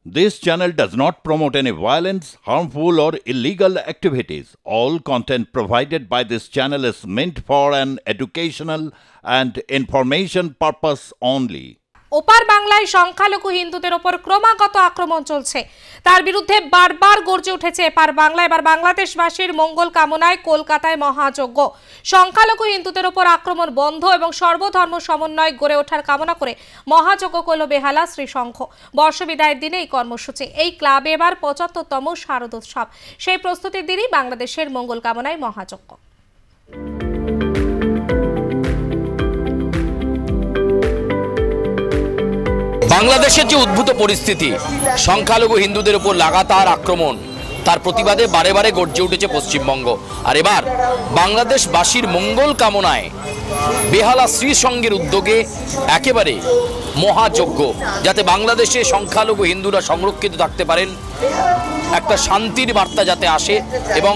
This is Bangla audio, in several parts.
This channel does not promote any violence, harmful, or illegal activities. All content provided by this channel is meant for an educational and information purpose only. ওপার বাংলায় সংখ্যালঘু হিন্দুদের ওপর ক্রমাগত আক্রমণ চলছে। তার বিরুদ্ধে বারবার গর্জে উঠেছে এপার বাংলা। এবার বাংলাদেশবাসীর মঙ্গল কামনায় কলকাতায় মহাযজ্ঞ। সংখ্যালঘু হিন্দুদের ওপর আক্রমণ বন্ধ এবং সর্বধর্ম সমন্বয় গড়ে ওঠার কামনা করে মহাযজ্ঞ করল বেহালা শ্রীসংঘ। বর্ষবিদায়ের দিনে এই কর্মসূচি। এই ক্লাবে এবার ৭৫তম শারদোৎসব। সেই প্রস্তুতির দিনই বাংলাদেশের মঙ্গল কামনায় মহাযজ্ঞ। বাংলাদেশের যে উদ্ভূত পরিস্থিতি, সংখ্যালঘু হিন্দুদের উপর লাগাতার আক্রমণ, তার প্রতিবাদে বারে বারে গর্জে উঠেছে পশ্চিমবঙ্গ। আর এবার বাংলাদেশবাসীর মঙ্গল কামনায় বেহালা শ্রীসংঘের উদ্যোগে একেবারে মহাযজ্ঞ, যাতে বাংলাদেশে সংখ্যালঘু হিন্দুরা সংরক্ষিত থাকতে পারেন, একটা শান্তির বার্তা যাতে আসে এবং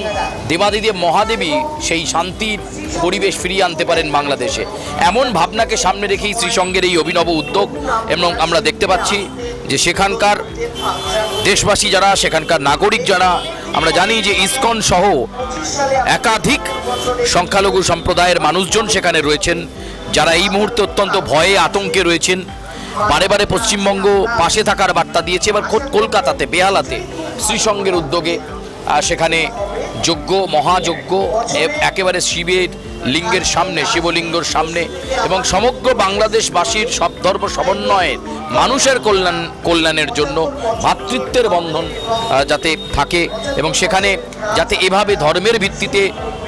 দেবাদিদেব মহাদেবী সেই শান্তির পরিবেশ ফিরিয়ে আনতে পারেন বাংলাদেশে। এমন ভাবনাকে সামনে রেখেই শ্রীসংঘের এই অভিনব উদ্যোগ। এবং আমরা দেখতে পাচ্ছি যে সেখানকার দেশবাসী যারা, সেখানকার নাগরিক যারা, আমরা জানি যে ইসকন সহ একাধিক সংখ্যালঘু সম্প্রদায়ের মানুষজন সেখানে রয়েছেন, যারা এই মুহূর্তে অত্যন্ত ভয়ে আতঙ্কে রয়েছেন। বারে বারে পশ্চিমবঙ্গ পাশে থাকার বার্তা দিয়েছে। এবার কলকাতাতে বেহালাতে শ্রীসংঘের উদ্যোগে সেখানে যজ্ঞ, মহাযজ্ঞ, একেবারে শিবের লিঙ্গের সামনে, শিবলিঙ্গর সামনে, এবং সমগ্র বাংলাদেশবাসীর সব ধর্ম সমন্বয়ের মানুষের কল্যাণের জন্য ভ্রাতৃত্বের বন্ধন যাতে থাকে এবং সেখানে যাতে এভাবে ধর্মের ভিত্তিতে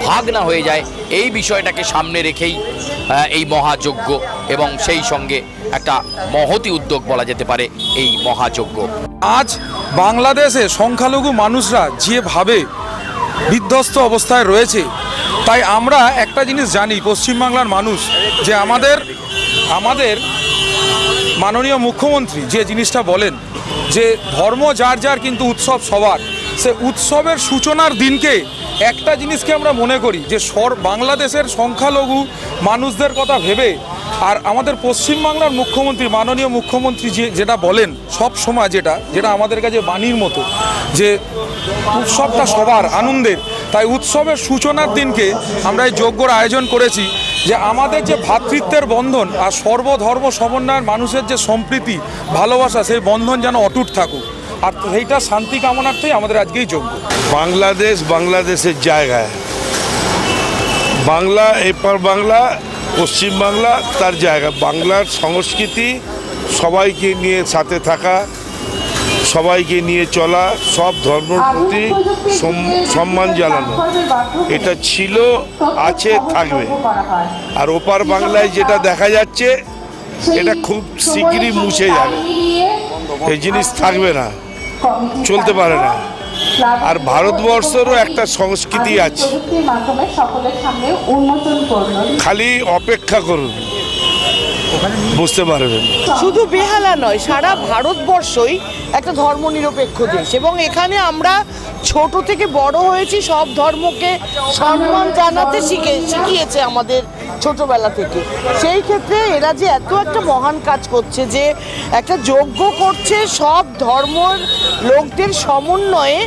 ভাগ না হয়ে যায়, এই বিষয়টাকে সামনে রেখেই এই মহাযজ্ঞ এবং সেই সঙ্গে একটা মহতি উদ্যোগ বলা যেতে পারে এই মহাযজ্ঞ। আজ বাংলাদেশে সংখ্যালঘু মানুষরা যেভাবে বিধ্বস্ত অবস্থায় রয়েছে, তাই আমরা একটা জিনিস জানি, পশ্চিমবাংলার মানুষ, যে আমাদের মাননীয় মুখ্যমন্ত্রী যে জিনিসটা বলেন যে ধর্ম যার যার কিন্তু উৎসব সবার, সে উৎসবের সূচনার দিনকে একটা জিনিসকে আমরা মনে করি যে বাংলাদেশের সংখ্যালঘু মানুষদের কথা ভেবে। আর আমাদের পশ্চিমবাংলার মুখ্যমন্ত্রী, মাননীয় মুখ্যমন্ত্রী যেটা বলেন সব সময়, যেটা আমাদের কাছে বাণীর মতো, যে উৎসবটা সবার আনন্দের, তাই উৎসবের সূচনার দিনকে আমরা এই যজ্ঞর আয়োজন করেছি যে আমাদের যে ভ্রাতৃত্বের বন্ধন আর সর্বধর্ম সমন্বয়ের মানুষের যে সম্প্রীতি, ভালোবাসা, সেই বন্ধন যেন অটুট থাকুক। আর সেইটা শান্তি কামনার্থেই আমাদের আজকেই যজ্ঞ। বাংলাদেশের জায়গায়, বাংলা এপার বাংলা, পশ্চিমবাংলা তার জায়গা। বাংলার সংস্কৃতি, সবাইকে নিয়ে সাথে থাকা, সবাইকে নিয়ে চলা, সব ধর্মের প্রতি সম্মান জানানো, এটা ছিল, আছে, থাকবে। আর ওপার বাংলায় যেটা দেখা যাচ্ছে, এটা খুব শিগগিরই মুছে যাবে। এই জিনিস থাকবে না, চলতে পারে না। আর ভারতবর্ষেরও একটা সংস্কৃতি আছে, খালি অপেক্ষা করুন, বুঝতে পারবেন। শুধু বেহালা নয়, সারা ভারতবর্ষই একটা ধর্মনিরপেক্ষ দেশ এবং এখানে আমরা ছোট থেকে বড় হয়েছি, সব ধর্মকে সম্মান জানাতে শিখিয়েছে আমাদের ছোটবেলা থেকে। সেই ক্ষেত্রে এরা যে এত একটা মহান কাজ করছে, যে একটা যজ্ঞ করছে সব ধর্মের লোকদের সমন্বয়ে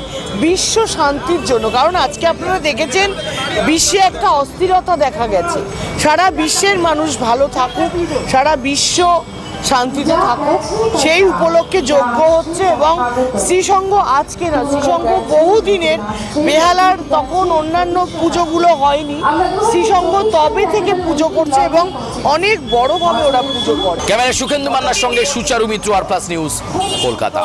বিশ্ব শান্তির জন্য। কারণ আজকে আপনারা দেখেছেন বিশ্বে একটা অস্থিরতা দেখা গেছে। সারা বিশ্বের মানুষ ভালো থাকুক, সারা বিশ্ব শান্তিতে থাকুক, সেই উপলক্ষে যজ্ঞ হচ্ছে। এবং শ্রীসংঘ আজকে না, শ্রীসংঘ বহুদিনের, বেহালার তখন অন্যান্য পুজোগুলো হয়নি, শ্রীসংঘ তবে থেকে পুজো করছে এবং অনেক বড়ভাবে ওরা পুজো করে। ক্যামেরা সুখেন্দু মান্নার সঙ্গে সুচারু মিত্র, আর প্লাস নিউজ, কলকাতা।